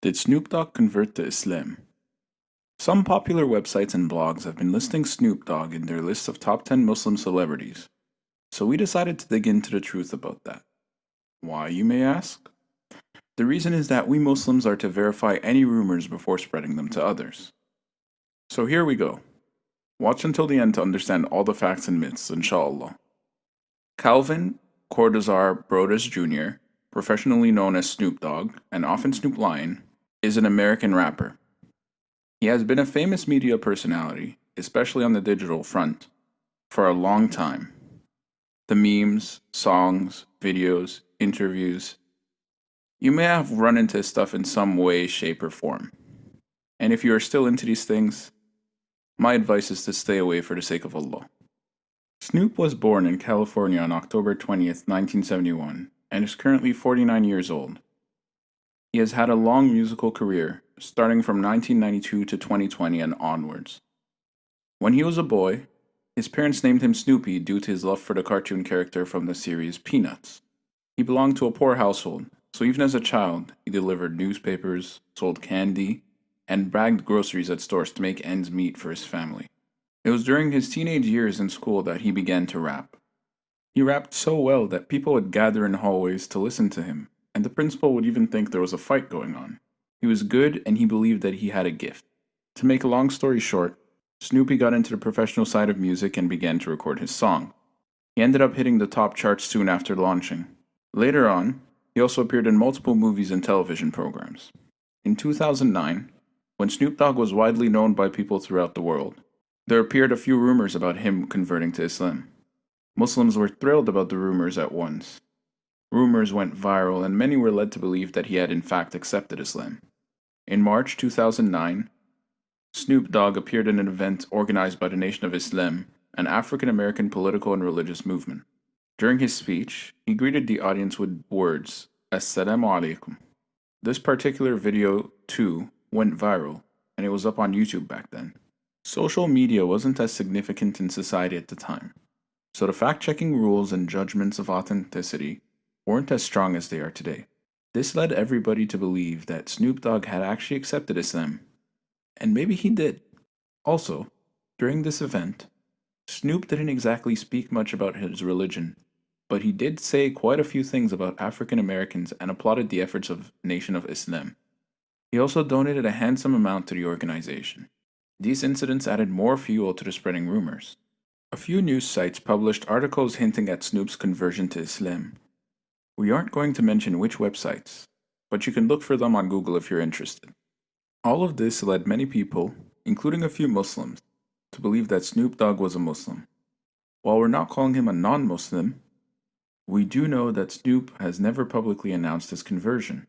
Did Snoop Dogg convert to Islam? Some popular websites and blogs have been listing Snoop Dogg in their list of top 10 Muslim celebrities, so we decided to dig into the truth about that. Why, you may ask? The reason is that we Muslims are to verify any rumors before spreading them to others. So here we go. Watch until the end to understand all the facts and myths, inshallah. Calvin Cordazar Broadus Jr., professionally known as Snoop Dogg and often Snoop Lion, is an American rapper. He has been a famous media personality, especially on the digital front, for a long time. The memes, songs, videos, interviews, you may have run into his stuff in some way, shape, or form. And if you are still into these things, my advice is to stay away for the sake of Allah. Snoop was born in California on October 20th, 1971, and is currently 49 years old. He has had a long musical career, starting from 1992 to 2020 and onwards. When he was a boy, his parents named him Snoopy due to his love for the cartoon character from the series Peanuts. He belonged to a poor household, so even as a child, he delivered newspapers, sold candy, and bagged groceries at stores to make ends meet for his family. It was during his teenage years in school that he began to rap. He rapped so well that people would gather in hallways to listen to him, and the principal would even think there was a fight going on. He was good and he believed that he had a gift. To make a long story short, Snoopy got into the professional side of music and began to record his song. He ended up hitting the top charts soon after launching. Later on, he also appeared in multiple movies and television programs. In 2009, when Snoop Dogg was widely known by people throughout the world, there appeared a few rumors about him converting to Islam. Muslims were thrilled about the rumors at once. Rumors went viral and many were led to believe that he had in fact accepted Islam. In March 2009, Snoop Dogg appeared in an event organized by the Nation of Islam, an African American political and religious movement. During his speech, he greeted the audience with words, Assalamu alaikum. This particular video, too, went viral, and it was up on YouTube back then. Social media wasn't as significant in society at the time, so the fact-checking rules and judgments of authenticity weren't as strong as they are today. This led everybody to believe that Snoop Dogg had actually accepted Islam, and maybe he did. Also, during this event, Snoop didn't exactly speak much about his religion, but he did say quite a few things about African Americans and applauded the efforts of Nation of Islam. He also donated a handsome amount to the organization. These incidents added more fuel to the spreading rumors. A few news sites published articles hinting at Snoop's conversion to Islam. We aren't going to mention which websites, but you can look for them on Google if you're interested. All of this led many people, including a few Muslims, to believe that Snoop Dogg was a Muslim. While we're not calling him a non-Muslim, we do know that Snoop has never publicly announced his conversion.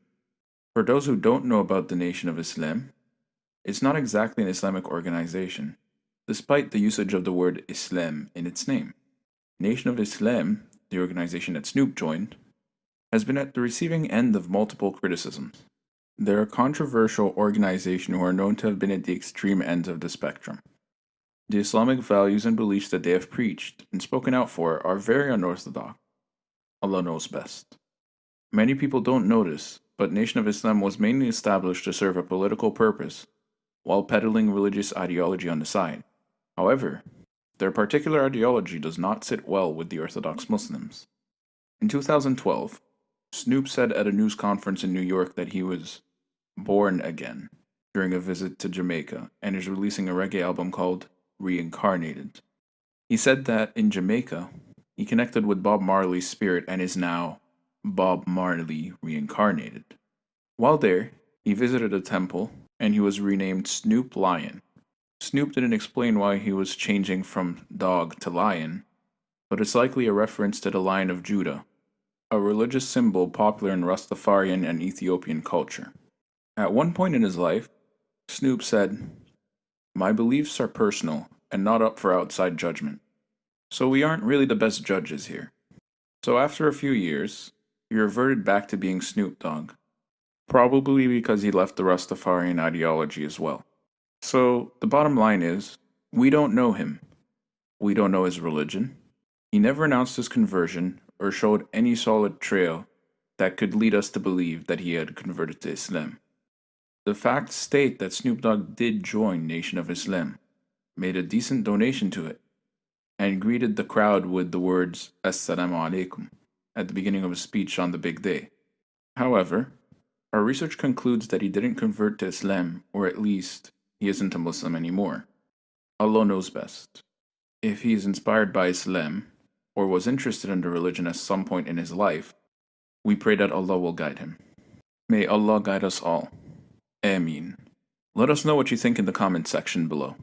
For those who don't know about the Nation of Islam, it's not exactly an Islamic organization, despite the usage of the word Islam in its name. Nation of Islam, the organization that Snoop joined, has been at the receiving end of multiple criticisms. They're a controversial organization who are known to have been at the extreme ends of the spectrum. The Islamic values and beliefs that they have preached and spoken out for are very unorthodox. Allah knows best. Many people don't notice, but Nation of Islam was mainly established to serve a political purpose, while peddling religious ideology on the side. However, their particular ideology does not sit well with the Orthodox Muslims. In 2012, Snoop said at a news conference in New York that he was born again during a visit to Jamaica and is releasing a reggae album called Reincarnated. He said that in Jamaica, he connected with Bob Marley's spirit and is now Bob Marley reincarnated. While there, he visited a temple and he was renamed Snoop Lion. Snoop didn't explain why he was changing from dog to lion, but it's likely a reference to the Lion of Judah, a religious symbol popular in Rastafarian and Ethiopian culture. At one point in his life, Snoop said, "My beliefs are personal and not up for outside judgment, so we aren't really the best judges here." So after a few years, he reverted back to being Snoop Dogg, probably because he left the Rastafarian ideology as well. So the bottom line is, we don't know him. We don't know his religion. He never announced his conversion or showed any solid trail that could lead us to believe that he had converted to Islam. The facts state that Snoop Dogg did join Nation of Islam, made a decent donation to it, and greeted the crowd with the words Assalamu alaikum at the beginning of his speech on the big day. However, our research concludes that he didn't convert to Islam, or at least, he isn't a Muslim anymore. Allah knows best. If he is inspired by Islam, or was interested in the religion at some point in his life, we pray that Allah will guide him. May Allah guide us all. Ameen. Let us know what you think in the comment section below.